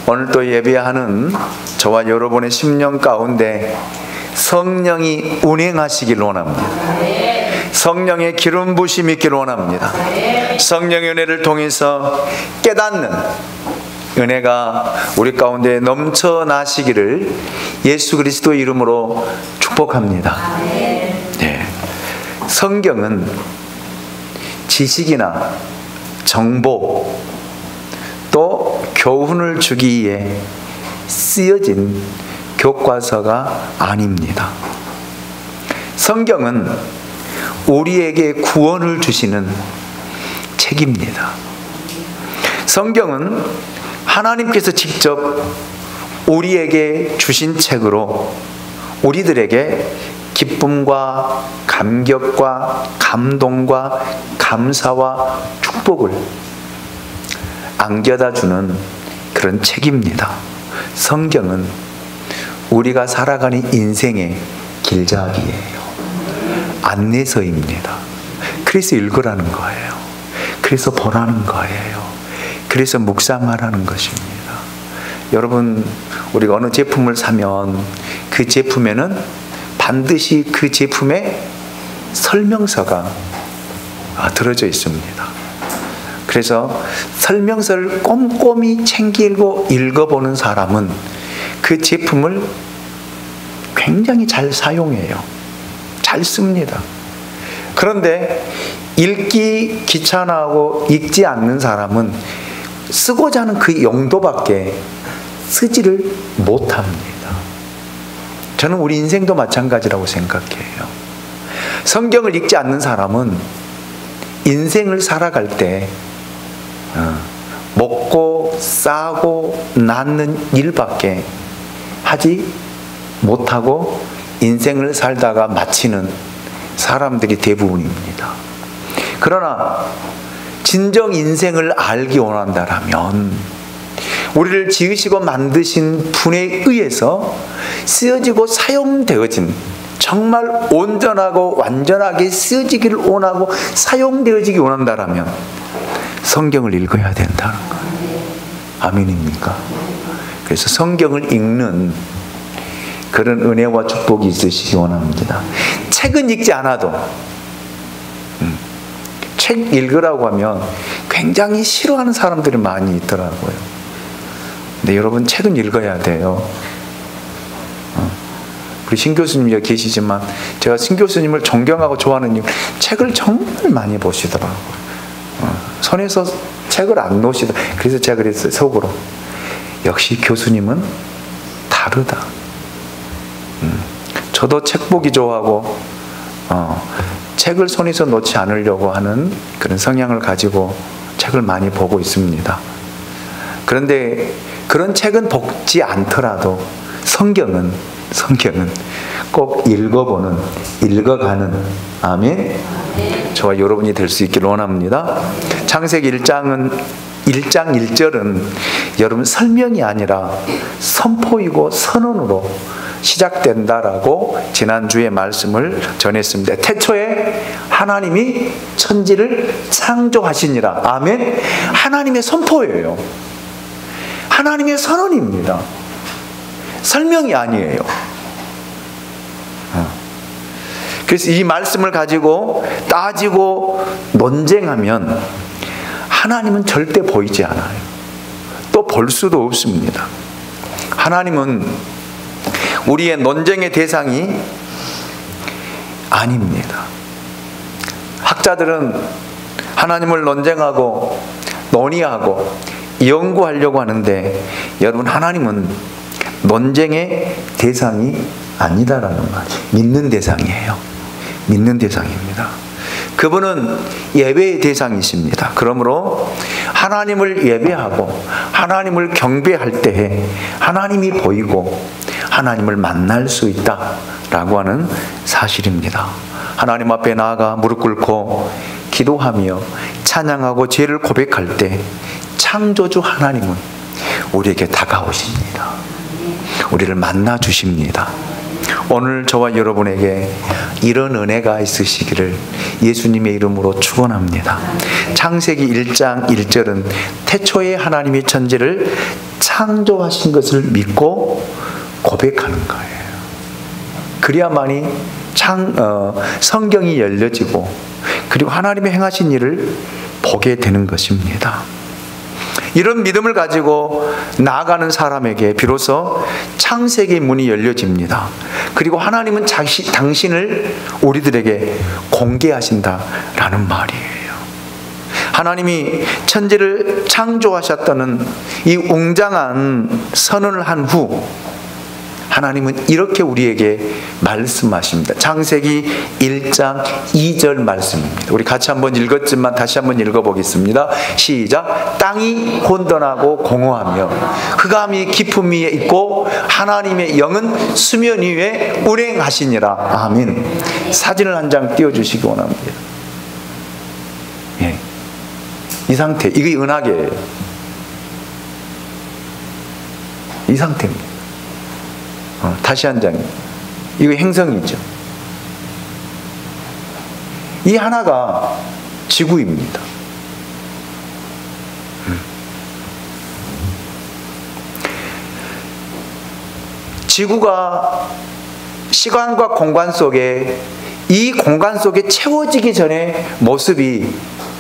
오늘 또 예배하는 저와 여러분의 심령 가운데 성령이 운행하시길 원합니다. 성령의 기름 부심이 있기를 원합니다. 성령의 은혜를 통해서 깨닫는 은혜가 우리 가운데 넘쳐나시기를 예수 그리스도 이름으로 축복합니다. 네. 성경은 지식이나 정보 또 교훈을 주기 위해 쓰여진 교과서가 아닙니다. 성경은 우리에게 구원을 주시는 책입니다. 성경은 하나님께서 직접 우리에게 주신 책으로 우리들에게 기쁨과 감격과 감동과 감사와 축복을 안겨다 주는 그런 책입니다. 성경은 우리가 살아가는 인생의 길잡이예요. 안내서입니다. 그래서 읽으라는 거예요. 그래서 보라는 거예요. 그래서 묵상하라는 것입니다. 여러분, 우리가 어느 제품을 사면 그 제품에는 반드시 그 제품의 설명서가 들어져 있습니다. 그래서 설명서를 꼼꼼히 챙기고 읽어보는 사람은 그 제품을 굉장히 잘 사용해요. 잘 씁니다. 그런데 읽기 귀찮아하고 읽지 않는 사람은 쓰고자 하는 그 용도밖에 쓰지를 못합니다. 저는 우리 인생도 마찬가지라고 생각해요. 성경을 읽지 않는 사람은 인생을 살아갈 때 먹고 싸고 낳는 일밖에 하지 못하고 인생을 살다가 마치는 사람들이 대부분입니다. 그러나 진정 인생을 알기 원한다면 우리를 지으시고 만드신 분에 의해서 쓰여지고 사용되어진 정말 온전하고 완전하게 쓰여지기를 원하고 사용되어지기 원한다면 성경을 읽어야 된다는 거예요. 아멘입니까? 그래서 성경을 읽는 그런 은혜와 축복이 있으시기 원합니다. 책은 읽지 않아도 책 읽으라고 하면 굉장히 싫어하는 사람들이 많이 있더라고요. 근데 여러분, 책은 읽어야 돼요. 우리 신 교수님 여기 계시지만 제가 신 교수님을 존경하고 좋아하는 이유, 책을 정말 많이 보시더라고요. 손에서 책을 안 놓으시더라고요. 그래서 제가 그랬어요, 속으로. 역시 교수님은 다르다. 저도 책 보기 좋아하고 책을 손에서 놓지 않으려고 하는 그런 성향을 가지고 책을 많이 보고 있습니다. 그런데 그런 책은 보지 않더라도 성경은 꼭 읽어가는 아멘. 저와 여러분이 될 수 있기를 원합니다. 창세기 1장 1절은 여러분 설명이 아니라 선포이고 선언으로 시작된다라고 지난주에 말씀을 전했습니다. 태초에 하나님이 천지를 창조하시니라. 아멘. 하나님의 선포예요. 하나님의 선언입니다. 설명이 아니에요. 그래서 이 말씀을 가지고 따지고 논쟁하면 하나님은 절대 보이지 않아요. 또 볼 수도 없습니다. 하나님은 우리의 논쟁의 대상이 아닙니다. 학자들은 하나님을 논쟁하고 논의하고 연구하려고 하는데 여러분, 하나님은 논쟁의 대상이 아니다라는 말이에요. 믿는 대상이에요. 믿는 대상입니다. 그분은 예배의 대상이십니다. 그러므로 하나님을 예배하고 하나님을 경배할 때에 하나님이 보이고 하나님을 만날 수 있다라고 하는 사실입니다. 하나님 앞에 나아가 무릎 꿇고 기도하며 찬양하고 죄를 고백할 때 창조주 하나님은 우리에게 다가오십니다. 우리를 만나 주십니다. 오늘 저와 여러분에게 이런 은혜가 있으시기를 예수님의 이름으로 축원합니다. 창세기 1장 1절은 태초에 하나님이 천지를 창조하신 것을 믿고 고백하는 거예요. 그래야만이 성경이 열려지고 그리고 하나님의 행하신 일을 보게 되는 것입니다. 이런 믿음을 가지고 나아가는 사람에게 비로소 창세기의 문이 열려집니다. 그리고 하나님은 당신을 우리들에게 공개하신다라는 말이에요. 하나님이 천지를 창조하셨다는 이 웅장한 선언을 한 후 하나님은 이렇게 우리에게 말씀하십니다. 창세기 1장 2절 말씀입니다. 우리 같이 한번 읽었지만 다시 한번 읽어보겠습니다. 시작. 땅이 혼돈하고 공허하며 흑암이 깊음 위에 있고 하나님의 영은 수면 위에 운행하시니라. 아멘. 사진을 한 장 띄워주시기 원합니다. 예. 이 상태, 이게 은하계예요. 이 상태입니다. 다시 한 장. 이거 행성이죠. 이 하나가 지구입니다. 지구가 시간과 공간 속에 이 공간 속에 채워지기 전에 모습이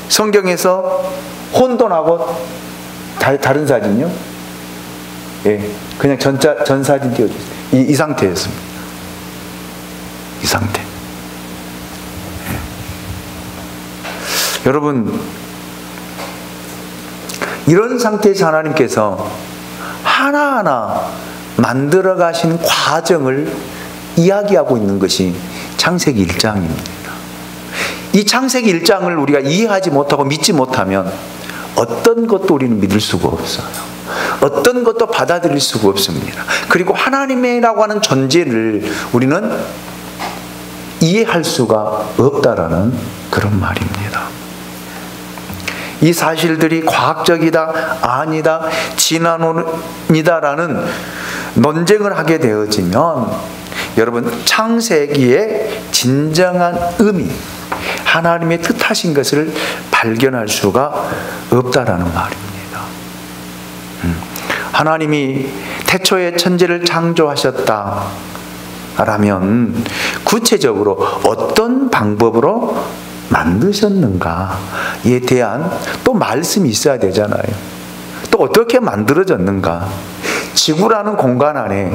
성경에서 혼돈하고 다른 사진요? 예, 그냥 전 사진 띄워주세요. 이 상태였습니다. 이 상태. 예. 여러분, 이런 상태에서 하나님께서 하나하나 만들어 가신 과정을 이야기하고 있는 것이 창세기 1장입니다. 이 창세기 1장을 우리가 이해하지 못하고 믿지 못하면 어떤 것도 우리는 믿을 수가 없어요. 어떤 것도 받아들일 수가 없습니다. 그리고 하나님이라고 하는 존재를 우리는 이해할 수가 없다라는 그런 말입니다. 이 사실들이 과학적이다, 아니다, 진화론이다라는 논쟁을 하게 되어지면 여러분 창세기의 진정한 의미, 하나님의 뜻하신 것을 발견할 수가 없다라는 말입니다. 하나님이 태초에 천지를 창조하셨다라면 구체적으로 어떤 방법으로 만드셨는가에 대한 또 말씀이 있어야 되잖아요. 또 어떻게 만들어졌는가, 지구라는 공간 안에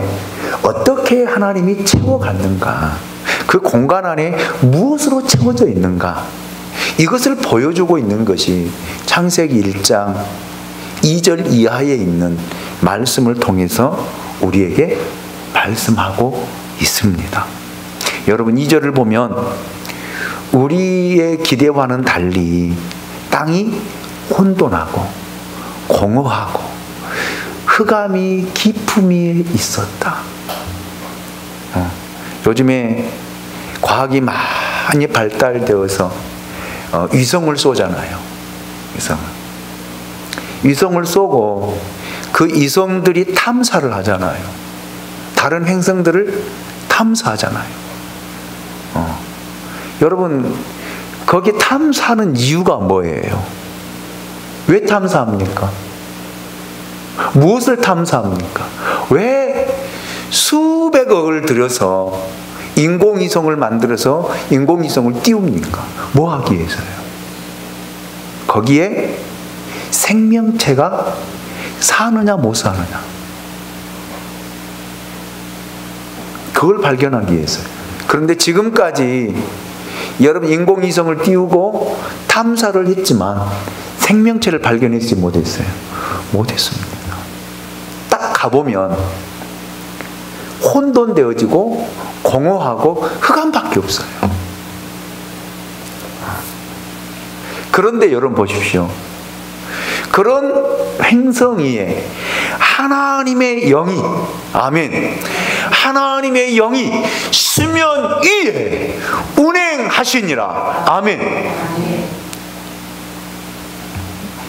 어떻게 하나님이 채워갔는가, 그 공간 안에 무엇으로 채워져 있는가, 이것을 보여주고 있는 것이 창세기 1장 2절 이하에 있는 말씀을 통해서 우리에게 말씀하고 있습니다. 여러분 2절을 보면 우리의 기대와는 달리 땅이 혼돈하고 공허하고 흑암이 깊음 위에 있었다. 요즘에 과학이 많이 발달되어서 위성을 쏘잖아요. 위성을 쏘고 그 위성들이 탐사를 하잖아요. 다른 행성들을 탐사하잖아요. 여러분 거기 탐사하는 이유가 뭐예요? 왜 탐사합니까? 무엇을 탐사합니까? 왜 수백억을 들여서 인공위성을 만들어서 인공위성을 띄웁니까? 뭐 하기 위해서요? 거기에 생명체가 사느냐 못 사느냐, 그걸 발견하기 위해서요. 그런데 지금까지 여러분 인공위성을 띄우고 탐사를 했지만 생명체를 발견하지 못했어요. 못했습니다. 딱 가보면 혼돈되어지고 공허하고 흑암밖에 없어요. 그런데 여러분 보십시오. 그런 행성 위에 하나님의 영이, 아멘, 하나님의 영이 수면 위에 운행하시니라. 아멘.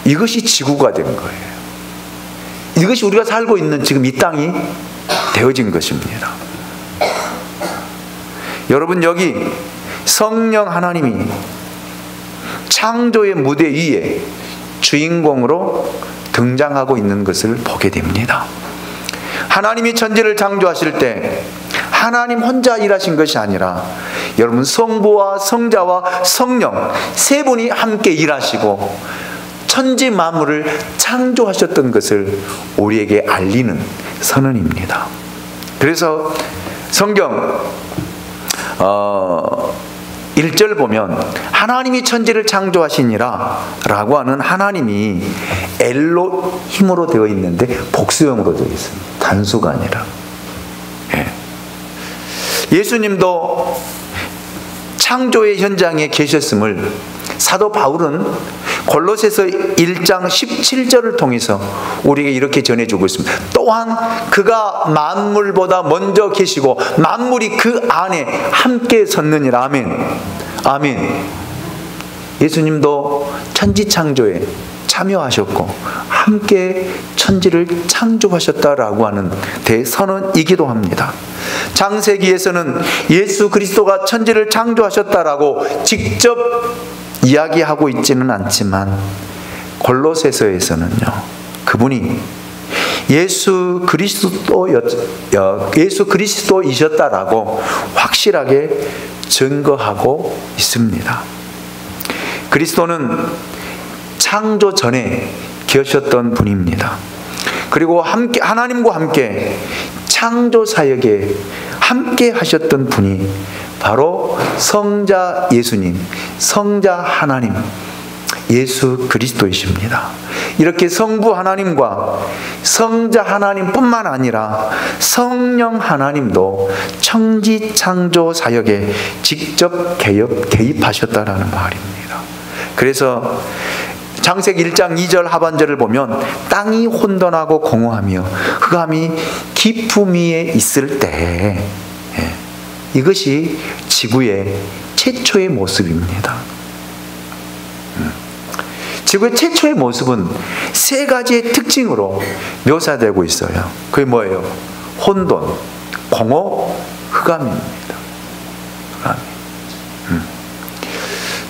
이것이 지구가 된 거예요. 이것이 우리가 살고 있는 지금 이 땅이 되어진 것입니다. 여러분 여기 성령 하나님이 창조의 무대 위에 주인공으로 등장하고 있는 것을 보게 됩니다. 하나님이 천지를 창조하실 때 하나님 혼자 일하신 것이 아니라 여러분 성부와 성자와 성령 세 분이 함께 일하시고 천지 만물을 창조하셨던 것을 우리에게 알리는 선언입니다. 그래서 성경 1절 보면 하나님이 천지를 창조하시니라 라고 하는 하나님이 엘로힘으로 되어 있는데 복수형으로 되어 있습니다. 단수가 아니라. 예수님도 창조의 현장에 계셨음을 사도 바울은 골로새서 1장 17절을 통해서 우리에게 이렇게 전해주고 있습니다. 또한 그가 만물보다 먼저 계시고 만물이 그 안에 함께 섰느니라. 아멘. 아멘. 예수님도 천지 창조에 참여하셨고 함께 천지를 창조하셨다라고 하는 대선언이기도 합니다. 창세기에서는 예수 그리스도가 천지를 창조하셨다라고 직접 이야기하고 있지는 않지만 골로새서에서는요, 그분이 예수 그리스도이셨다라고 확실하게 증거하고 있습니다. 그리스도는 창조 전에 계셨던 분입니다. 그리고 함께 하나님과 함께 창조 사역에 함께 하셨던 분이 바로 성자 예수님, 성자 하나님, 예수 그리스도이십니다. 이렇게 성부 하나님과 성자 하나님뿐만 아니라 성령 하나님도 천지 창조 사역에 직접 개입하셨다라는 말입니다. 그래서 창세기 1장 2절 하반절을 보면 땅이 혼돈하고 공허하며 흑암이 깊음 위에 있을 때, 이것이 지구의 최초의 모습입니다. 지구의 최초의 모습은 세 가지의 특징으로 묘사되고 있어요. 그게 뭐예요? 혼돈, 공허, 흑암입니다. 흑암.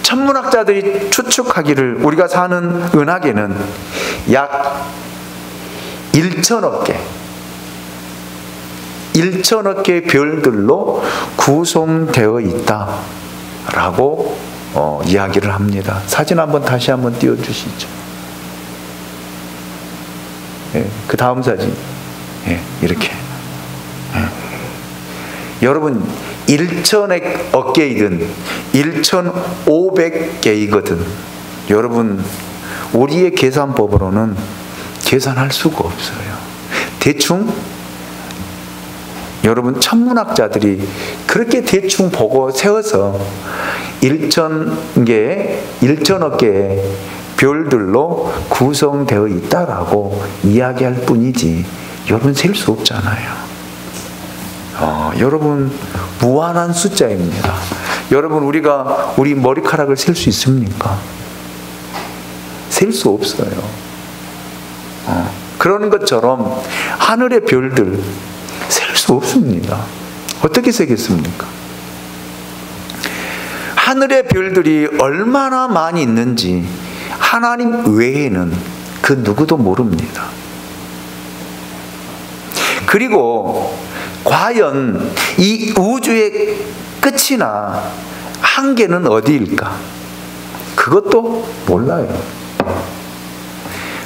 천문학자들이 추측하기를 우리가 사는 은하계는 약 1천억 개의 별들로 구성되어 있다라고 이야기를 합니다. 사진 다시 한번 띄워주시죠. 그 다음 사진. 이렇게. 여러분 1천억 개이든 1,500개이거든 여러분 우리의 계산법으로는 계산할 수가 없어요. 대충 여러분 천문학자들이 그렇게 대충 보고 세워서 1천억 개의 별들로 구성되어 있다라고 이야기할 뿐이지 여러분 셀 수 없잖아요. 여러분 무한한 숫자입니다. 여러분 우리가 우리 머리카락을 셀 수 있습니까? 셀 수 없어요. 그러는 것처럼 하늘의 별들 셀 수 없습니다. 어떻게 세겠습니까? 하늘의 별들이 얼마나 많이 있는지 하나님 외에는 그 누구도 모릅니다. 그리고 과연 이 우주의 끝이나 한계는 어디일까? 그것도 몰라요.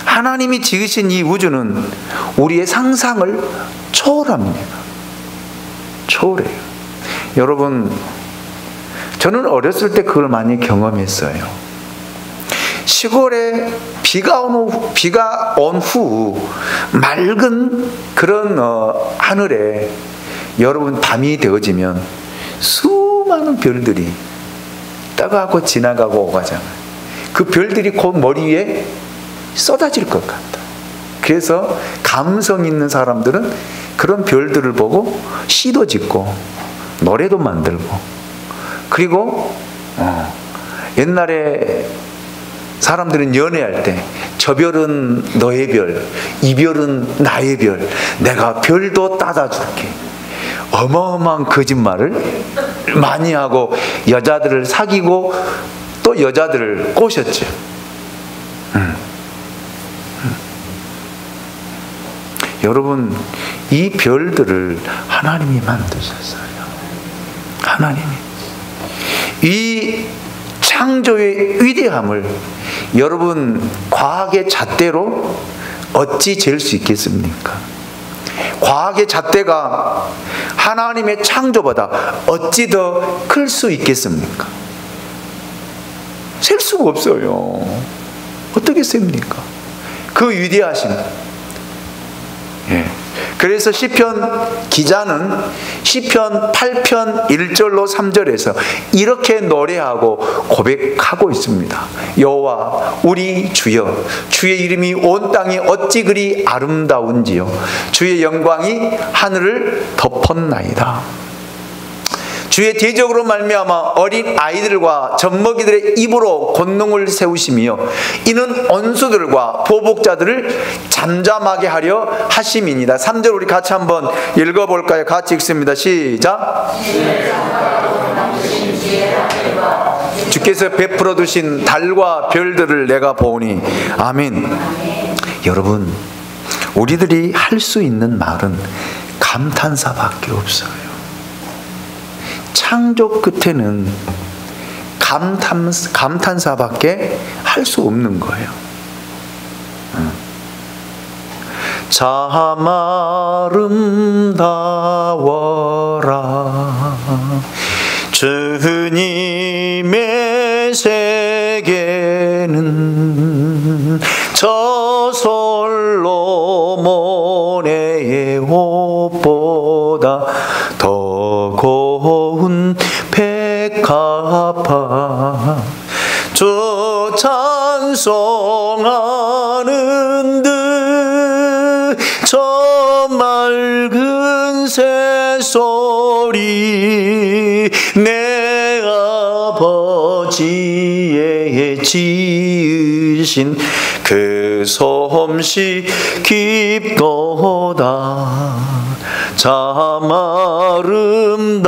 하나님이 지으신 이 우주는 우리의 상상을 초월합니다. 초월해요. 여러분, 저는 어렸을 때 그걸 많이 경험했어요. 시골에 비가 온 후 맑은 그런 하늘에 여러분 밤이 되어지면 수많은 별들이 떠가고 지나가고 오가잖아요. 그 별들이 곧 머리 위에 쏟아질 것 같다. 그래서 감성 있는 사람들은 그런 별들을 보고 시도 짓고 노래도 만들고 그리고 옛날에 사람들은 연애할 때 저 별은 너의 별, 이 별은 나의 별, 내가 별도 따다 줄게. 어마어마한 거짓말을 많이 하고 여자들을 사귀고 또 여자들을 꼬셨죠. 여러분, 이 별들을 하나님이 만드셨어요. 하나님이. 이 창조의 위대함을 여러분 과학의 잣대로 어찌 잴 수 있겠습니까? 과학의 잣대가 하나님의 창조보다 어찌 더 클 수 있겠습니까? 셀 수가 없어요. 어떻게 셉니까? 그 위대하심. 예. 그래서 시편 기자는 시편 8편 1절로 3절에서 이렇게 노래하고 고백하고 있습니다. 여호와 우리 주여, 주의 이름이 온 땅에 어찌 그리 아름다운지요, 주의 영광이 하늘을 덮었나이다. 주의 대적으로 말미암아 어린 아이들과 젖먹이들의 입으로 권능을 세우시며 이는 원수들과 보복자들을 잠잠하게 하려 하심이니이다. 3절 우리 같이 한번 읽어볼까요? 같이 읽습니다. 시작. 주께서 베풀어 두신 달과 별들을 내가 보니. 아멘. 여러분, 우리들이 할 수 있는 말은 감탄사밖에 없어요. 창조 끝에는 감탄사밖에 할 수 없는 거예요. 참 아름다워라 주님의 세계는 저 솔로몬의 옷보다 더 고운 백합화 주 찬송하는 듯 저 맑은 새소리 내 아버지의 지으신 그 솜씨 깊도다. 참 아름다워라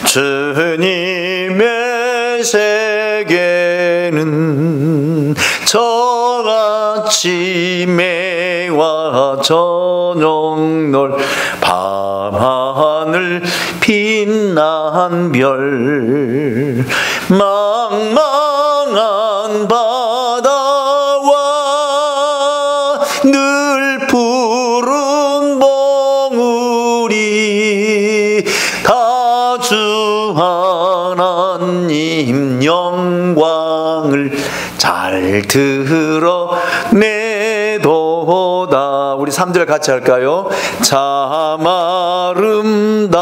주님의 세계는 저 아침에와 저녁널 밤하늘 빛난 별 망망한 바다와 늘 푸른 봉우리 다 주 하나님 영광을 잘 드러내도다. 우리 3절 같이 할까요? 참 아름다워라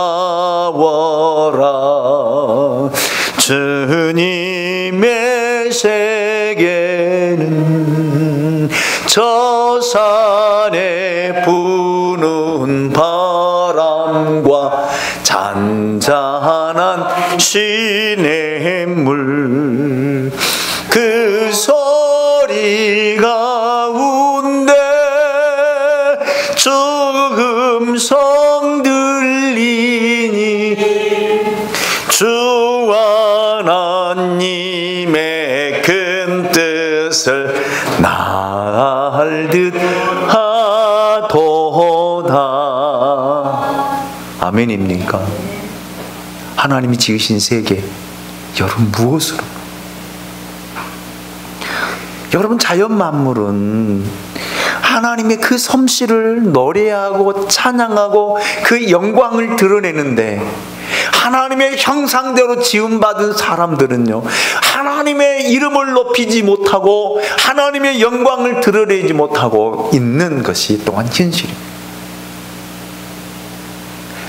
주님의 세계는 저 산에 부는 바람과 잔잔한 시냇물 그 소리 가운데 주 음성 들리니 주 하나님의 큰 뜻을 알듯 하도다. 아멘입니까? 하나님이 지으신 세계, 여러분 무엇으로? 여러분 자연 만물은 하나님의 그 솜씨를 노래하고 찬양하고 그 영광을 드러내는데 하나님의 형상대로 지음받은 사람들은요, 하나님의 이름을 높이지 못하고 하나님의 영광을 드러내지 못하고 있는 것이 또한 현실입니다.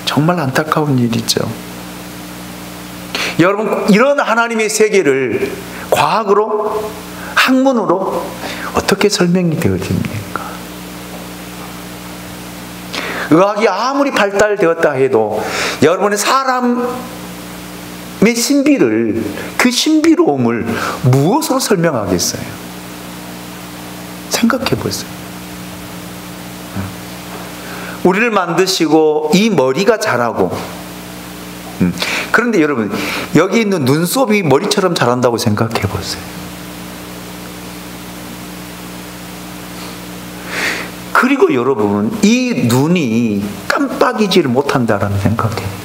정말 안타까운 일이죠. 여러분, 이런 하나님의 세계를 과학으로, 학문으로 어떻게 설명이 되어집니까? 의학이 아무리 발달되었다 해도 여러분의 사람의 신비를, 그 신비로움을 무엇으로 설명하겠어요? 생각해 보세요. 우리를 만드시고 이 머리가 자라고. 그런데 여러분, 여기 있는 눈썹이 머리처럼 자란다고 생각해 보세요. 그리고 여러분, 이 눈이 깜빡이지를 못한다라는 생각해 보세요.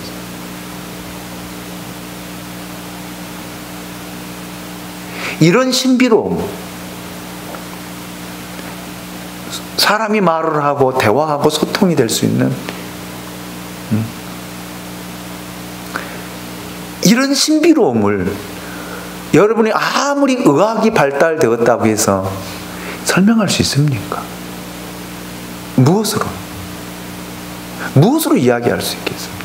이런 신비로움, 사람이 말을 하고 대화하고 소통이 될 수 있는 이런 신비로움을 여러분이 아무리 의학이 발달되었다고 해서 설명할 수 있습니까? 무엇으로? 무엇으로 이야기할 수 있겠습니까?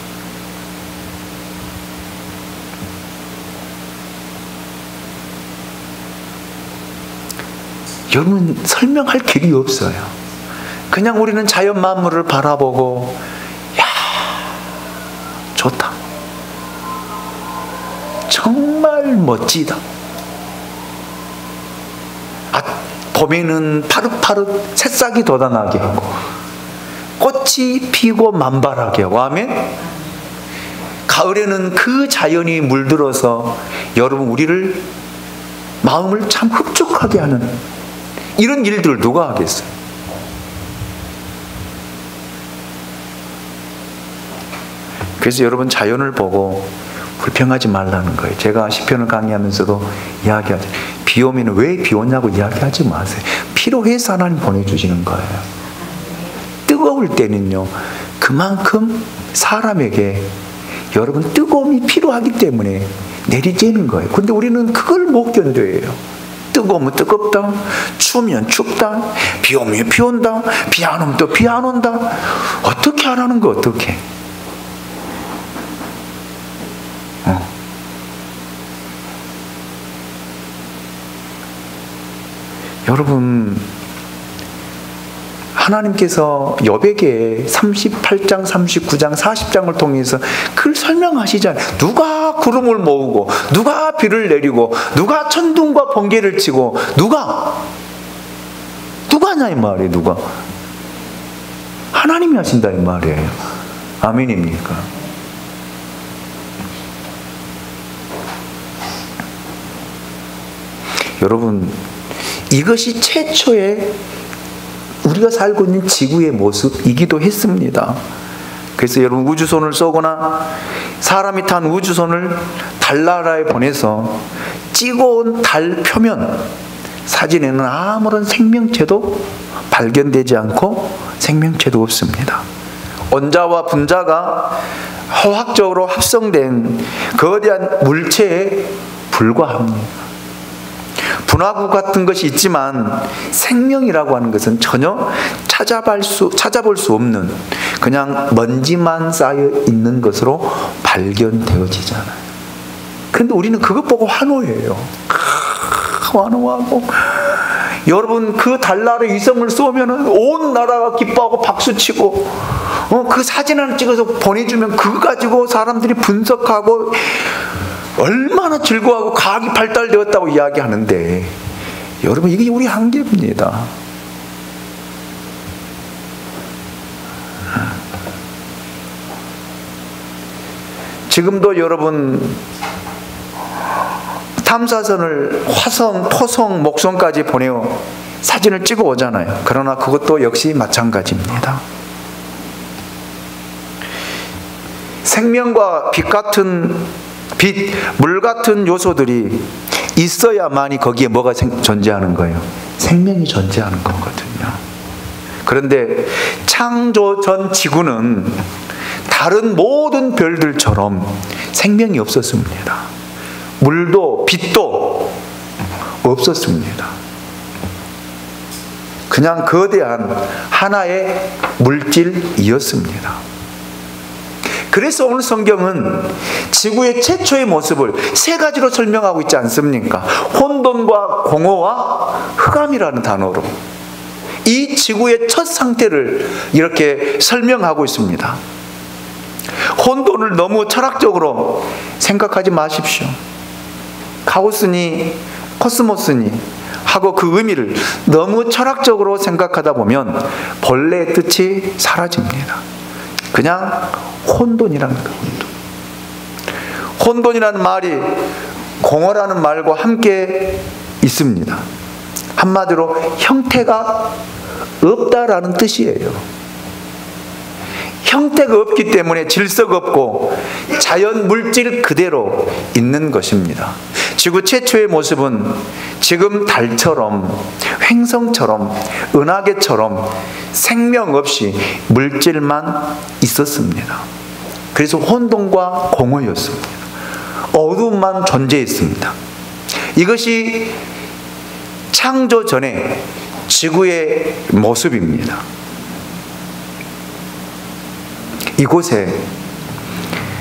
여러분, 설명할 길이 없어요. 그냥 우리는 자연 만물을 바라보고, 야, 좋다. 정말 멋지다. 봄에는 파릇파릇 새싹이 돋아나게 하고, 꽃이 피고 만발하게 하고, 아멘? 가을에는 그 자연이 물들어서 여러분, 우리를, 마음을 참 흡족하게 하는 이런 일들을 누가 하겠어요? 그래서 여러분, 자연을 보고 불평하지 말라는 거예요. 제가 시편을 강의하면서도 이야기하죠. 비 오면 왜 비 오냐고 이야기하지 마세요. 필요해서 하나님 보내주시는 거예요. 뜨거울 때는요, 그만큼 사람에게 여러분 뜨거움이 필요하기 때문에 내리쬐는 거예요. 근데 우리는 그걸 못 견뎌해요. 뜨거우면 뜨겁다, 추우면 춥다, 비 오면 비 온다, 비 안 오면 또 비 안 온다. 어떻게 하라는 거, 어떻게? 여러분, 하나님께서 욥에게 38장, 39장, 40장을 통해서 그걸 설명하시잖아요. 누가 구름을 모으고, 누가 비를 내리고, 누가 천둥과 번개를 치고, 누가 하냐 이 말이에요. 누가? 하나님이 하신다 이 말이에요. 아멘입니까? 여러분, 이것이 최초의 우리가 살고 있는 지구의 모습이기도 했습니다. 그래서 여러분, 우주선을 쏘거나 사람이 탄 우주선을 달나라에 보내서 찍어온 달 표면 사진에는 아무런 생명체도 발견되지 않고 생명체도 없습니다. 원자와 분자가 화학적으로 합성된 거대한 물체에 불과합니다. 분화구 같은 것이 있지만 생명이라고 하는 것은 전혀 찾아볼 수 없는 그냥 먼지만 쌓여 있는 것으로 발견되어지잖아요. 그런데 우리는 그것 보고 환호해요. 환호하고, 여러분, 그 달나라에 위성을 쏘면은 온 나라가 기뻐하고 박수치고, 그 사진 하나 찍어서 보내주면 그거 가지고 사람들이 분석하고 얼마나 즐거워하고 과학이 발달되었다고 이야기하는데, 여러분, 이게 우리 한계입니다. 지금도 여러분, 탐사선을 화성, 토성, 목성까지 보내어 사진을 찍어 오잖아요. 그러나 그것도 역시 마찬가지입니다. 생명과 물 같은 요소들이 있어야만이 거기에 뭐가 존재하는 거예요? 생명이 존재하는 거거든요. 그런데 창조 전 지구는 다른 모든 별들처럼 생명이 없었습니다. 물도 빛도 없었습니다. 그냥 거대한 하나의 물질이었습니다. 그래서 오늘 성경은 지구의 최초의 모습을 세 가지로 설명하고 있지 않습니까? 혼돈과 공허와 흑암이라는 단어로 이 지구의 첫 상태를 이렇게 설명하고 있습니다. 혼돈을 너무 철학적으로 생각하지 마십시오. 가우스니 코스모스니 하고 그 의미를 너무 철학적으로 생각하다 보면 본래의 뜻이 사라집니다. 그냥 혼돈이라는 거예요. 혼돈이라는 말이 공허라는 말과 함께 있습니다. 한마디로 형태가 없다라는 뜻이에요. 형태가 없기 때문에 질서가 없고 자연 물질 그대로 있는 것입니다. 지구 최초의 모습은 지금 달처럼 횡성처럼 은하계처럼 생명 없이 물질만 있었습니다. 그래서 혼돈과 공허였습니다. 어두움만 존재했습니다. 이것이 창조 전에 지구의 모습입니다. 이곳에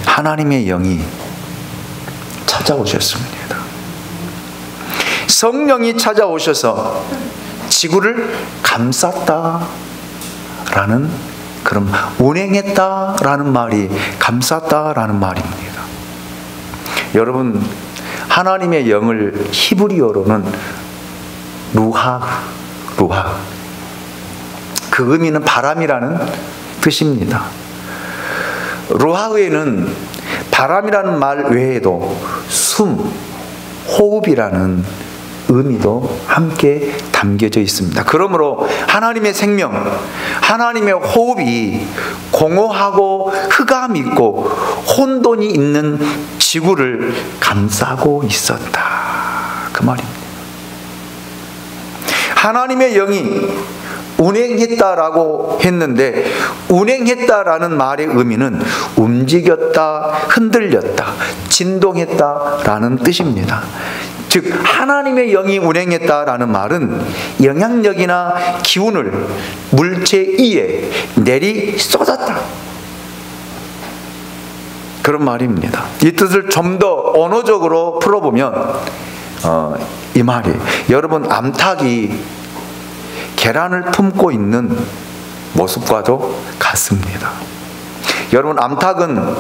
하나님의 영이 찾아오셨습니다. 성령이 찾아오셔서 지구를 감쌌다라는 그런 운행했다라는 말이 감쌌다라는 말입니다. 여러분, 하나님의 영을 히브리어로는 루하, 그 의미는 바람이라는 뜻입니다. 루하에는 바람이라는 말 외에도 숨, 호흡이라는 의미도 함께 담겨져 있습니다. 그러므로 하나님의 생명, 하나님의 호흡이 공허하고 흑암이 있고 혼돈이 있는 지구를 감싸고 있었다, 그 말입니다. 하나님의 영이 운행했다라고 했는데, 운행했다라는 말의 의미는 움직였다, 흔들렸다, 진동했다라는 뜻입니다. 즉 하나님의 영이 운행했다라는 말은 영향력이나 기운을 물체 위에 내리 쏟았다, 그런 말입니다. 이 뜻을 좀 더 언어적으로 풀어보면 이 말이, 여러분 암탉이 계란을 품고 있는 모습과도 같습니다. 여러분 암탉은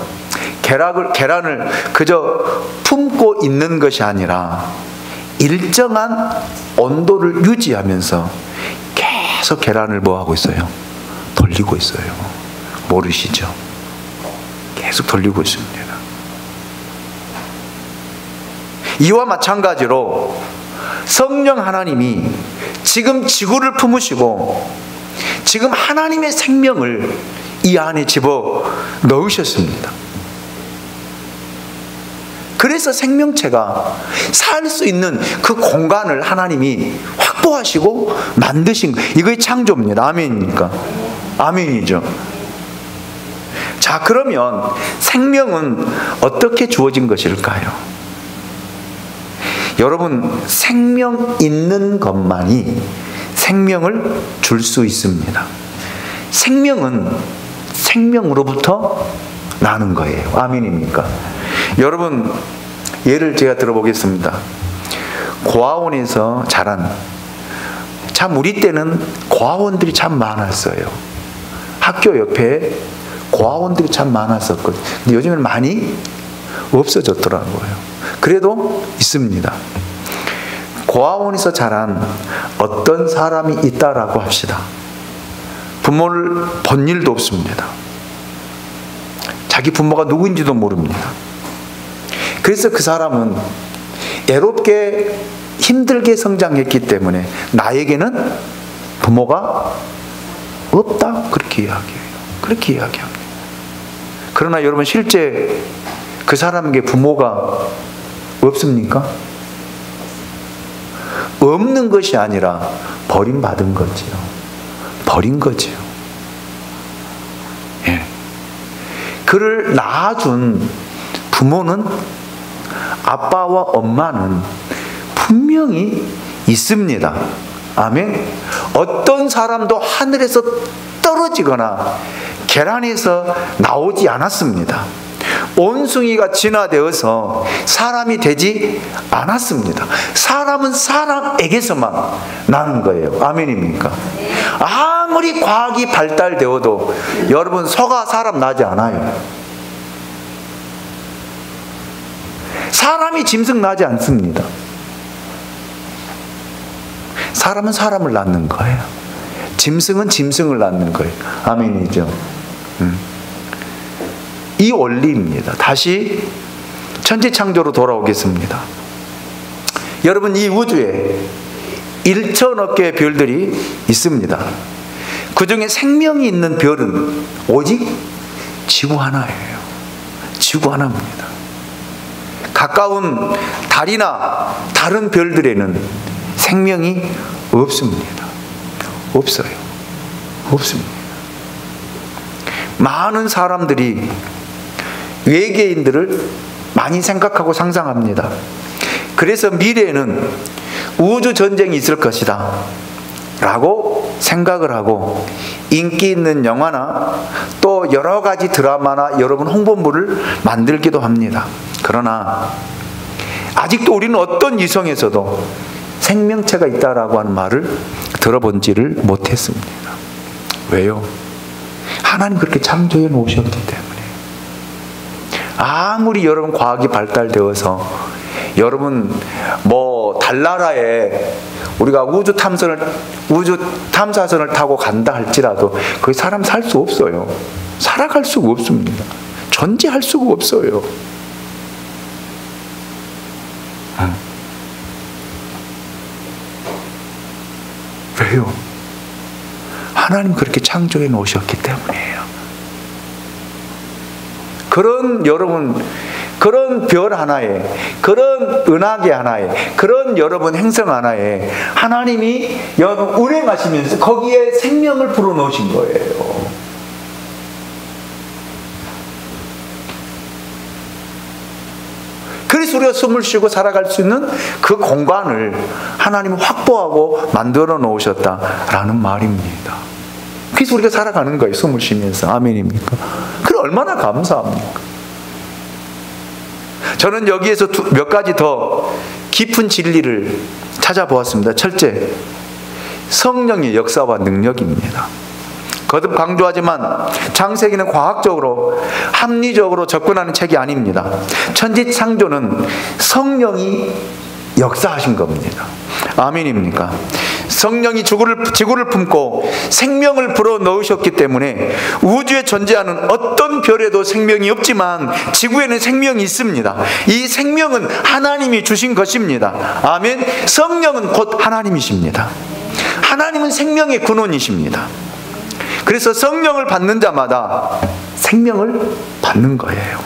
계란을 그저 품고 있는 것이 아니라 일정한 온도를 유지하면서 계속 계란을 뭐하고 있어요? 돌리고 있어요. 모르시죠? 계속 돌리고 있습니다. 이와 마찬가지로 성령 하나님이 지금 지구를 품으시고 지금 하나님의 생명을 이 안에 집어 넣으셨습니다. 그래서 생명체가 살 수 있는 그 공간을 하나님이 확보하시고 만드신 거예요. 이거의 창조입니다. 아멘입니까? 아멘이죠. 자, 그러면 생명은 어떻게 주어진 것일까요? 여러분, 생명 있는 것만이 생명을 줄 수 있습니다. 생명은 생명으로부터 나는 거예요. 아멘입니까? 여러분, 예를 제가 들어보겠습니다. 고아원에서 자란, 참 우리 때는 고아원들이 참 많았어요. 학교 옆에 고아원들이 참 많았었거든요. 근데 요즘은 많이 없어졌더라고요. 그래도 있습니다. 고아원에서 자란 어떤 사람이 있다라고 합시다. 부모를 본 일도 없습니다. 자기 부모가 누구인지도 모릅니다. 그래서 그 사람은 애롭게 힘들게 성장했기 때문에 나에게는 부모가 없다, 그렇게 이야기해요. 그렇게 이야기합니다. 그러나 여러분, 실제 그 사람에게 부모가 없습니까? 없는 것이 아니라 버림받은 거지요. 버린 거지요. 예. 그를 낳아준 부모는, 아빠와 엄마는 분명히 있습니다. 아멘. 어떤 사람도 하늘에서 떨어지거나 계란에서 나오지 않았습니다. 원숭이가 진화되어서 사람이 되지 않았습니다. 사람은 사람에게서만 나는 거예요. 아멘입니까? 아무리 과학이 발달되어도 여러분, 소가 사람 나지 않아요. 사람이 짐승 나지 않습니다. 사람은 사람을 낳는 거예요. 짐승은 짐승을 낳는 거예요. 아멘이죠. 이 원리입니다. 다시 천지창조로 돌아오겠습니다. 여러분, 이 우주에 1천억 개의 별들이 있습니다. 그 중에 생명이 있는 별은 오직 지구 하나예요. 지구 하나입니다. 가까운 달이나 다른 별들에는 생명이 없습니다. 없어요. 없습니다. 많은 사람들이 외계인들을 많이 생각하고 상상합니다. 그래서 미래에는 우주 전쟁이 있을 것이다 라고 생각을 하고 인기 있는 영화나 또 여러 가지 드라마나 여러분 홍보물을 만들기도 합니다. 그러나 아직도 우리는 어떤 위성에서도 생명체가 있다라고 하는 말을 들어본지를 못했습니다. 왜요? 하나님 그렇게 창조해 놓으셨기 때문에. 아무리 여러분 과학이 발달되어서 여러분 달나라에 우리가 우주 탐사선을 타고 간다 할지라도 거기 사람 살 수 없어요. 살아갈 수가 없습니다. 존재할 수가 없어요. 왜요? 하나님 그렇게 창조해 놓으셨기 때문이에요. 그런 별 하나에, 그런 은하계 하나에, 그런 여러분 행성 하나에 하나님이 여러분 운행하시면서 거기에 생명을 불어넣으신 거예요. 그래서 우리가 숨을 쉬고 살아갈 수 있는 그 공간을 하나님은 확보하고 만들어 놓으셨다라는 말입니다. 그래서 우리가 살아가는 거예요. 숨을 쉬면서. 아멘입니까? 그래 얼마나 감사합니까? 저는 여기에서 몇 가지 더 깊은 진리를 찾아보았습니다. 첫째, 성령의 역사와 능력입니다. 거듭 강조하지만 창세기는 과학적으로 합리적으로 접근하는 책이 아닙니다. 천지창조는 성령이 역사하신 겁니다. 아멘입니까? 성령이 지구를 품고 생명을 불어넣으셨기 때문에 우주에 존재하는 어떤 별에도 생명이 없지만 지구에는 생명이 있습니다. 이 생명은 하나님이 주신 것입니다. 아멘. 성령은 곧 하나님이십니다. 하나님은 생명의 근원이십니다. 그래서 성령을 받는 자마다 생명을 받는 거예요.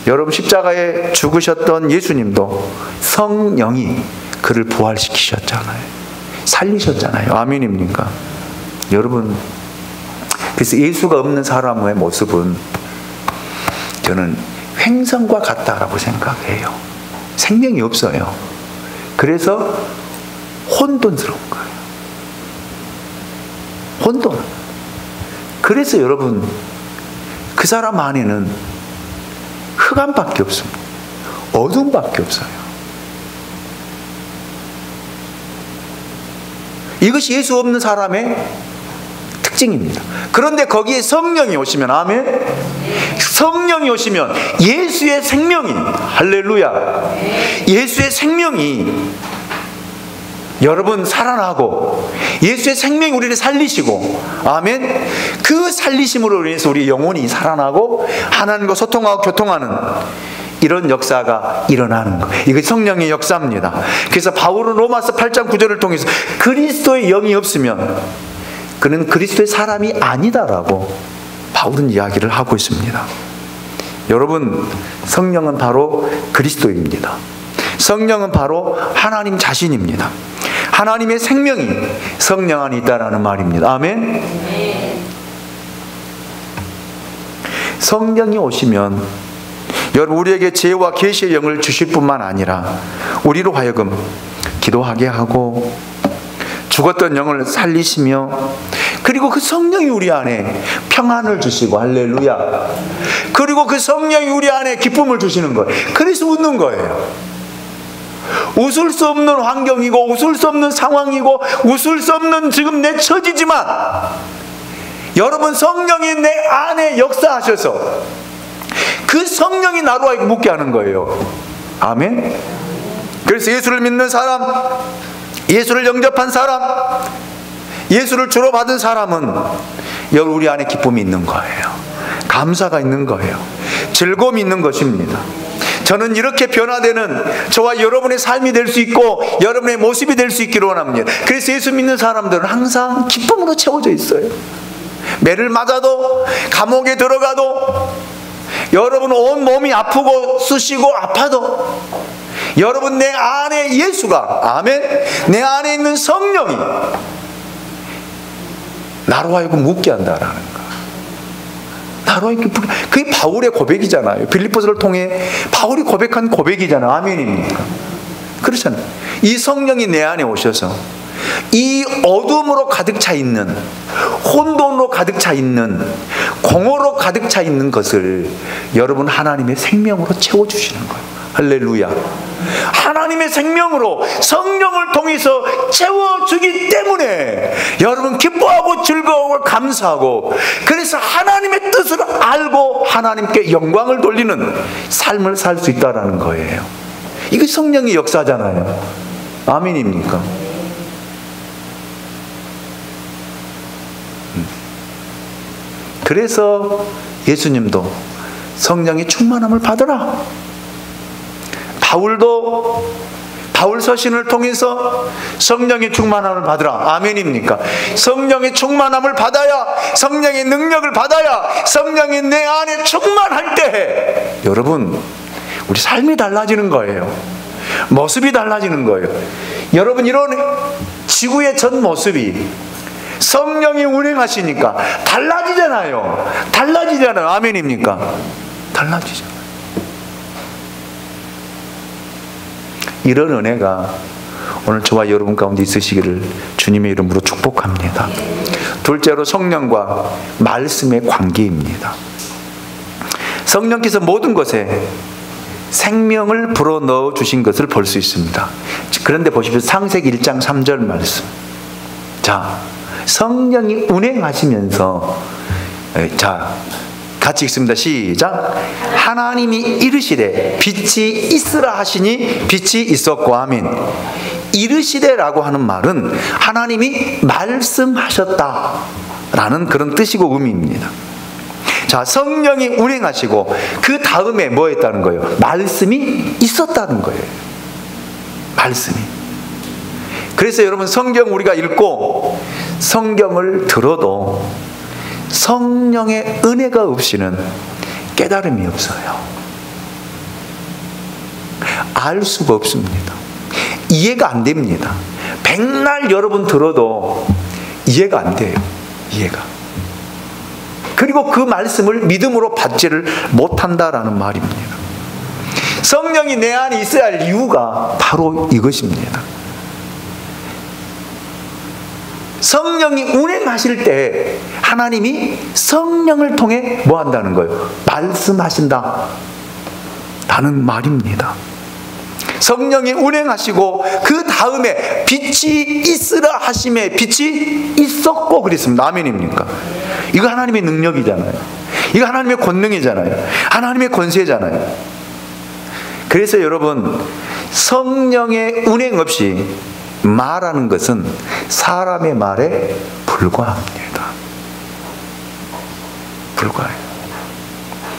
여러분 십자가에 죽으셨던 예수님도 성령이 그를 부활시키셨잖아요. 살리셨잖아요. 아멘입니까? 여러분, 그래서 예수가 없는 사람의 모습은 저는 횡성과 같다라고 생각해요. 생명이 없어요. 그래서 혼돈스러운 거예요. 혼돈. 그래서 여러분, 그 사람 안에는 흑암밖에 없습니다. 어둠밖에 없어요. 이것이 예수 없는 사람의 특징입니다. 그런데 거기에 성령이 오시면, 아멘? 성령이 오시면 예수의 생명이, 할렐루야, 예수의 생명이 여러분 살아나고 예수의 생명이 우리를 살리시고, 아멘, 그 살리심으로 인해서 우리 영혼이 살아나고 하나님과 소통하고 교통하는 이런 역사가 일어나는 거예요. 이게 성령의 역사입니다. 그래서 바울은 로마서 8장 9절을 통해서 그리스도의 영이 없으면 그는 그리스도의 사람이 아니다라고 바울은 이야기를 하고 있습니다. 여러분, 성령은 바로 그리스도입니다. 성령은 바로 하나님 자신입니다. 하나님의 생명이 성령 안에 있다라는 말입니다. 아멘. 성령이 오시면 여러분 우리에게 지혜와 계시의 영을 주실 뿐만 아니라 우리로 하여금 기도하게 하고 죽었던 영을 살리시며, 그리고 그 성령이 우리 안에 평안을 주시고, 할렐루야, 그리고 그 성령이 우리 안에 기쁨을 주시는 거예요. 그래서 웃는 거예요. 웃을 수 없는 환경이고 웃을 수 없는 상황이고 웃을 수 없는 지금 내 처지지만 여러분, 성령이 내 안에 역사하셔서 그 성령이 나로 하여금 웃게 하는 거예요. 아멘. 그래서 예수를 믿는 사람, 예수를 영접한 사람, 예수를 주로 받은 사람은 여러분 우리 안에 기쁨이 있는 거예요. 감사가 있는 거예요. 즐거움이 있는 것입니다. 저는 이렇게 변화되는 저와 여러분의 삶이 될 수 있고 여러분의 모습이 될 수 있기를 원합니다. 그래서 예수 믿는 사람들은 항상 기쁨으로 채워져 있어요. 매를 맞아도, 감옥에 들어가도, 여러분 온 몸이 아프고 쑤시고 아파도, 여러분 내 안에 예수가, 아멘, 내 안에 있는 성령이 나로 하여금 묻게 한다라는 거. 나로 하여금, 그게 바울의 고백이잖아요. 빌립보서를 통해 바울이 고백한 고백이잖아요. 아멘입니까? 그렇잖아요. 이 성령이 내 안에 오셔서 이 어둠으로 가득 차 있는, 혼돈으로 가득 차 있는, 공허로 가득 차 있는 것을 여러분 하나님의 생명으로 채워주시는 거예요. 할렐루야. 하나님의 생명으로 성령을 통해서 채워주기 때문에 여러분 기뻐하고 즐거워하고 감사하고, 그래서 하나님의 뜻을 알고 하나님께 영광을 돌리는 삶을 살 수 있다는 거예요. 이게 성령의 역사잖아요. 아멘입니까? 그래서 예수님도 성령의 충만함을 받으라. 바울도 바울 서신을 통해서 성령의 충만함을 받으라. 아멘입니까? 성령의 충만함을 받아야, 성령의 능력을 받아야, 성령이 내 안에 충만할 때 여러분 우리 삶이 달라지는 거예요. 모습이 달라지는 거예요. 여러분 이런 지구의 전 모습이 성령이 운행하시니까 달라지잖아요. 달라지잖아요. 아멘입니까? 달라지잖아요. 이런 은혜가 오늘 저와 여러분 가운데 있으시기를 주님의 이름으로 축복합니다. 둘째로 성령과 말씀의 관계입니다. 성령께서 모든 것에 생명을 불어넣어 주신 것을 볼 수 있습니다. 그런데 보십시오. 창세기 1장 3절 말씀. 자, 성령이 운행하시면서, 자, 같이 읽습니다. 시작. 하나님이 이르시되 빛이 있으라 하시니 빛이 있었고. 아멘. 이르시되라고 하는 말은 하나님이 말씀하셨다라는 그런 뜻이고 의미입니다. 자, 성령이 운행하시고 그 다음에 뭐 했다는 거예요? 말씀이 있었다는 거예요. 말씀이. 그래서 여러분 성경 우리가 읽고 성경을 들어도 성령의 은혜가 없이는 깨달음이 없어요. 알 수가 없습니다. 이해가 안 됩니다. 백날 여러분 들어도 이해가 안 돼요. 이해가. 그리고 그 말씀을 믿음으로 받지를 못한다라는 말입니다. 성령이 내 안에 있어야 할 이유가 바로 이것입니다. 성령이 운행하실 때 하나님이 성령을 통해 뭐 한다는 거예요? 말씀하신다 라는 말입니다. 성령이 운행하시고 그 다음에 빛이 있으라 하심에 빛이 있었고 그랬습니다. 아멘입니까? 이거 하나님의 능력이잖아요. 이거 하나님의 권능이잖아요. 하나님의 권세잖아요. 그래서 여러분 성령의 운행 없이 말하는 것은 사람의 말에 불과합니다. 불과해요.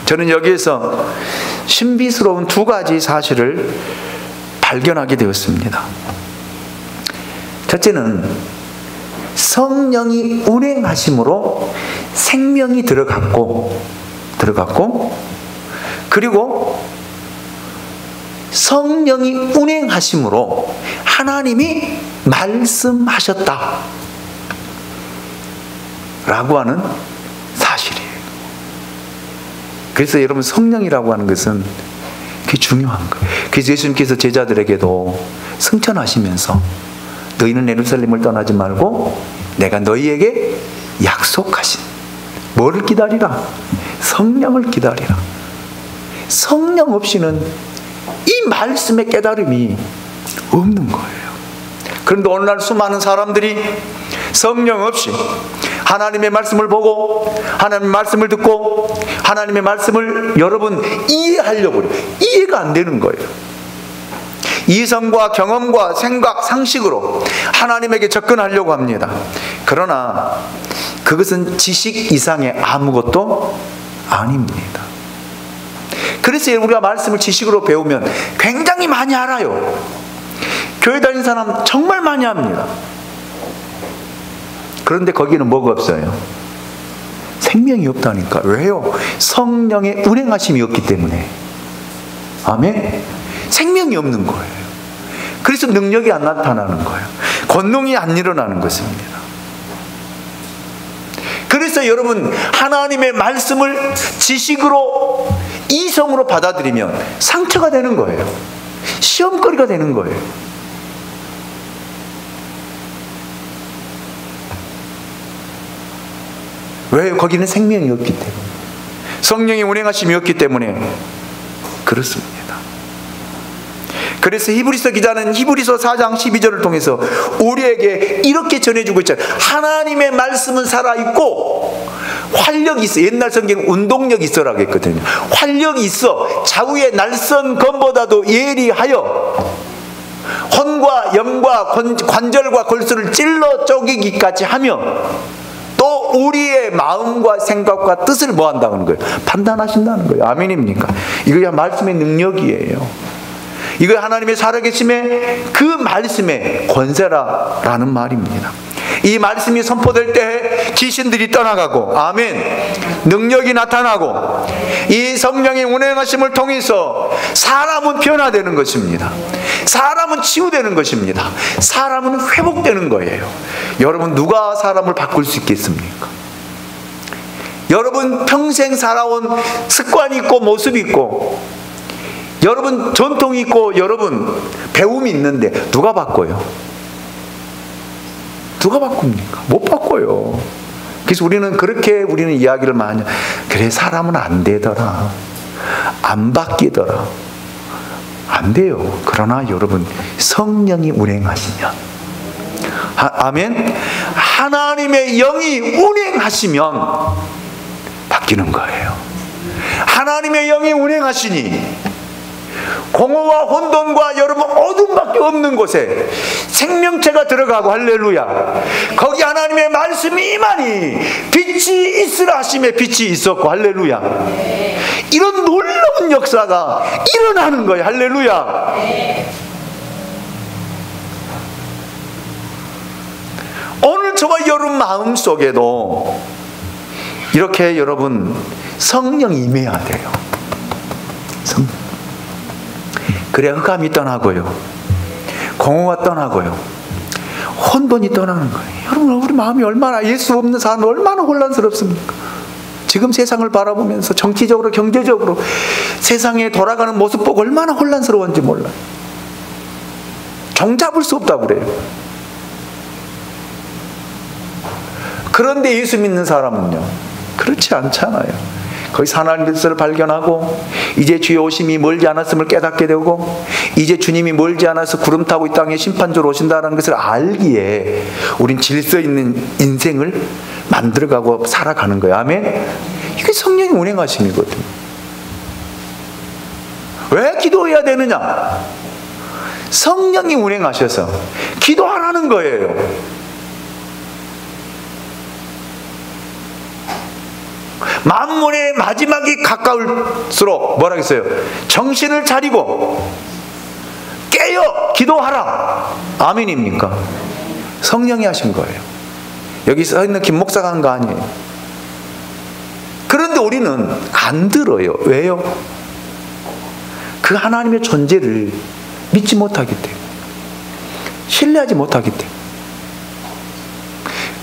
저는 여기에서 신비스러운 두 가지 사실을 발견하게 되었습니다. 첫째는 성령이 운행하심으로 생명이 들어갔고 그리고 성령이 운행하심으로 하나님이 말씀하셨다 라고 하는 사실이에요. 그래서 여러분 성령이라고 하는 것은 그게 중요한 거예요. 그래서 예수님께서 제자들에게도 승천하시면서 너희는 예루살렘을 떠나지 말고 내가 너희에게 약속하신 뭐를 기다리라? 성령을 기다리라. 성령 없이는 이 말씀의 깨달음이 없는 거예요. 그런데 오늘날 수많은 사람들이 성령 없이 하나님의 말씀을 보고 하나님의 말씀을 듣고 하나님의 말씀을 여러분 이해하려고 해요. 이해가 안 되는 거예요. 이성과 경험과 생각, 상식으로 하나님에게 접근하려고 합니다. 그러나 그것은 지식 이상의 아무것도 아닙니다. 그래서 우리가 말씀을 지식으로 배우면 굉장히 많이 알아요. 교회 다니는 사람 정말 많이 합니다. 그런데 거기는 뭐가 없어요? 생명이 없다니까. 왜요? 성령의 운행하심이 없기 때문에. 아멘? 생명이 없는 거예요. 그래서 능력이 안 나타나는 거예요. 권능이 안 일어나는 것입니다. 그래서 여러분, 하나님의 말씀을 지식으로, 이성으로 받아들이면 상처가 되는 거예요. 시험거리가 되는 거예요. 왜? 거기는 생명이 없기 때문에, 성령의 운행하심이 없기 때문에 그렇습니다. 그래서 히브리서 기자는 히브리서 4장 12절을 통해서 우리에게 이렇게 전해주고 있잖아요. 하나님의 말씀은 살아있고 활력이 있어. 옛날 성경은 운동력이 있어라고 했거든요. 활력이 있어. 좌우의 날선 검보다도 예리하여 혼과 염과 관절과 골수를 찔러 쪼개기까지 하며 또 우리의 마음과 생각과 뜻을 뭐 한다는 거예요? 판단하신다는 거예요. 아멘입니까? 이거 그냥 말씀의 능력이에요. 이거 하나님의 살아계심의 그 말씀의 권세라라는 말입니다. 이 말씀이 선포될 때 귀신들이 떠나가고, 아멘, 능력이 나타나고, 이 성령의 운행하심을 통해서 사람은 변화되는 것입니다. 사람은 치유되는 것입니다. 사람은 회복되는 거예요. 여러분, 누가 사람을 바꿀 수 있겠습니까? 여러분 평생 살아온 습관이 있고 모습이 있고, 여러분 전통이 있고, 여러분 배움이 있는데 누가 바꿔요? 누가 바꿉니까? 못 바꿔요. 그래서 우리는 이야기를 많이 해요. 그래, 사람은 안 되더라, 안 바뀌더라. 안 돼요. 그러나 여러분, 성령이 운행하시면, 아멘, 하나님의 영이 운행하시면 바뀌는 거예요. 하나님의 영이 운행하시니 공허와 혼돈과 여러분 어둠밖에 없는 곳에 생명체가 들어가고, 할렐루야, 거기 하나님의 말씀이 임하니 빛이 있으라 하심에 빛이 있었고, 할렐루야, 이런 놀라운 역사가 일어나는 거예요. 할렐루야. 오늘 저와 여러분 마음속에도 이렇게 여러분 성령이 임해야 돼요. 그래야 흑암이 떠나고요, 공허가 떠나고요, 혼돈이 떠나는 거예요. 여러분, 우리 마음이 얼마나, 예수 없는 사람은 얼마나 혼란스럽습니까? 지금 세상을 바라보면서 정치적으로 경제적으로 세상에 돌아가는 모습 보고 얼마나 혼란스러운지 몰라요. 종잡을 수 없다고 그래요. 그런데 예수 믿는 사람은요, 그렇지 않잖아요. 거기서 하나님의 뜻을 발견하고, 이제 주의 오심이 멀지 않았음을 깨닫게 되고, 이제 주님이 멀지 않아서 구름 타고 이 땅에 심판주로 오신다는 것을 알기에 우린 질서 있는 인생을 만들어가고 살아가는 거예요. 아멘. 이게 성령이 운행하심이거든요. 왜 기도해야 되느냐? 성령이 운행하셔서 기도하라는 거예요. 만물의 마지막이 가까울수록 뭐라 했어요? 정신을 차리고 깨어 기도하라. 아멘입니까? 성령이 하신 거예요. 여기 서 있는 김 목사가 한 거 아니에요. 그런데 우리는 안 들어요. 왜요? 그 하나님의 존재를 믿지 못하기 때문에, 신뢰하지 못하기 때문에.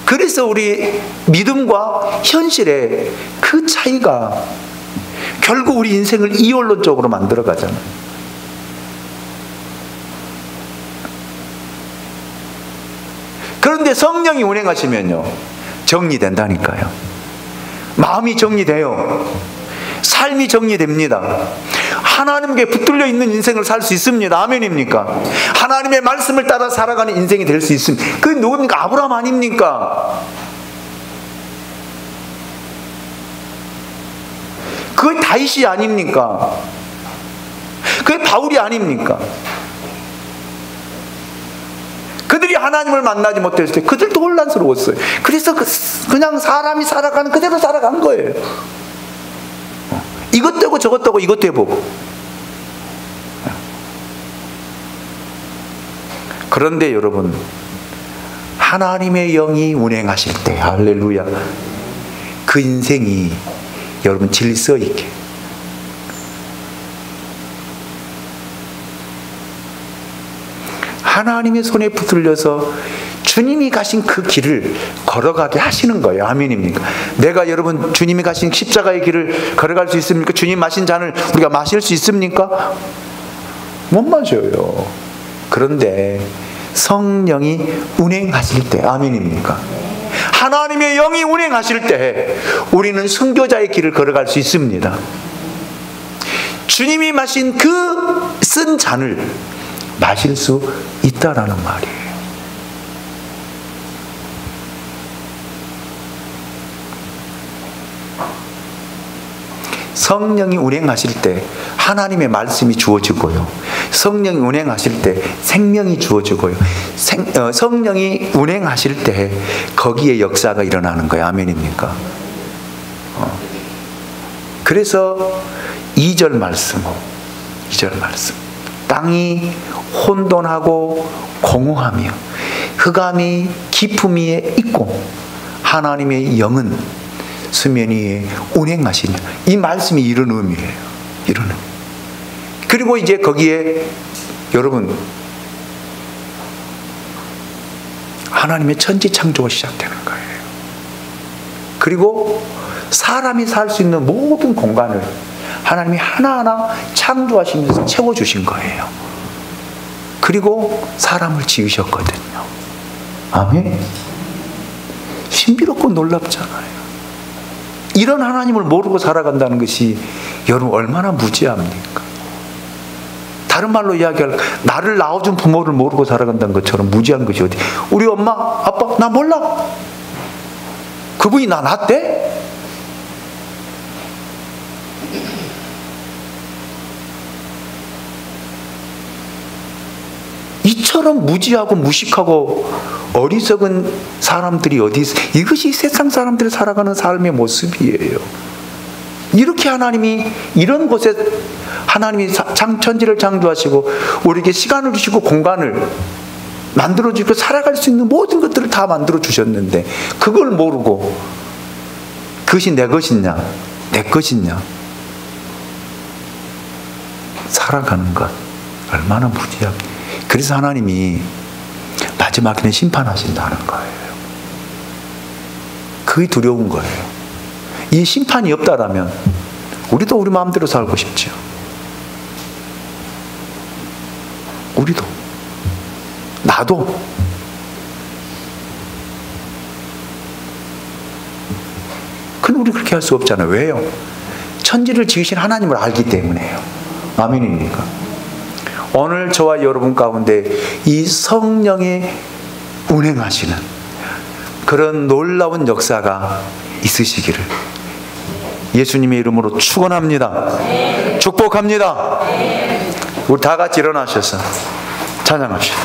그래서 우리 믿음과 현실의 그 차이가 결국 우리 인생을 이원론적으로 만들어 가잖아요. 그런데 성령이 운행하시면요, 정리된다니까요. 마음이 정리돼요. 삶이 정리됩니다. 하나님께 붙들려 있는 인생을 살 수 있습니다. 아멘입니까? 하나님의 말씀을 따라 살아가는 인생이 될 수 있습니다. 그게 누굽니까? 아브라함 아닙니까? 그게 다윗이 아닙니까? 그게 바울이 아닙니까? 그들이 하나님을 만나지 못했을 때 그들도 혼란스러웠어요. 그래서 그냥 사람이 살아가는 그대로 살아간 거예요. 이것 되고 저것 되고 이것 해보고. 그런데 여러분, 하나님의 영이 운행하실 때, 할렐루야, 그 인생이 여러분 질서 있게, 하나님의 손에 붙들려서 주님이 가신 그 길을 걸어가게 하시는 거예요. 아멘입니까? 내가 여러분 주님이 가신 십자가의 길을 걸어갈 수 있습니까? 주님 마신 잔을 우리가 마실 수 있습니까? 못 마셔요. 그런데 성령이 운행하실 때, 아멘입니까? 하나님의 영이 운행하실 때 우리는 순교자의 길을 걸어갈 수 있습니다. 주님이 마신 그 쓴 잔을 마실 수 있다라는 말이에요. 성령이 운행하실 때 하나님의 말씀이 주어지고요. 성령이 운행하실 때 생명이 주어지고요. 성령이 운행하실 때 거기에 역사가 일어나는 거예요. 아멘입니까? 그래서 2절 말씀. 땅이 혼돈하고 공허하며 흑암이 깊음 위에 있고 하나님의 영은 수면 위에 운행하시냐. 이 말씀이 이런 의미예요. 이런 의미. 그리고 이제 거기에 여러분 하나님의 천지 창조가 시작되는 거예요. 그리고 사람이 살 수 있는 모든 공간을 하나님이 하나하나 창조하시면서 채워주신 거예요. 그리고 사람을 지으셨거든요. 아멘. 신비롭고 놀랍잖아요. 이런 하나님을 모르고 살아간다는 것이 여러분 얼마나 무지합니까? 다른 말로 이야기할, 나를 낳아준 부모를 모르고 살아간다는 것처럼 무지한 것이 어디? 우리 엄마, 아빠, 나 몰라. 그분이 나 낳았대? 이처럼 무지하고 무식하고 어리석은 사람들이 어디 있어? 이것이 세상 사람들이 살아가는 삶의 모습이에요. 이렇게 하나님이 이런 곳에 하나님이 천지를 창조하시고 우리에게 시간을 주시고 공간을 만들어주고 살아갈 수 있는 모든 것들을 다 만들어주셨는데 그걸 모르고 그것이 내 것이냐 내 것이냐 살아가는 것 얼마나 무지하게. 그래서 하나님이 마지막에는 심판하신다는 거예요. 그게 두려운 거예요. 이 심판이 없다라면 우리도 우리 마음대로 살고 싶죠. 우리도 나도 근데 우리 그렇게 할 수 없잖아요. 왜요? 천지를 지으신 하나님을 알기 때문에요. 아멘입니까? 오늘 저와 여러분 가운데 이 성령의 운행하시는 그런 놀라운 역사가 있으시기를 예수님의 이름으로 축원합니다. 축복합니다. 우리 다 같이 일어나셔서 찬양합시다.